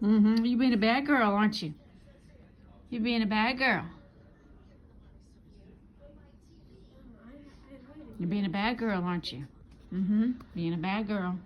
You being a bad girl, aren't you? You're being a bad girl. You're being a bad girl, aren't you? Being a bad girl.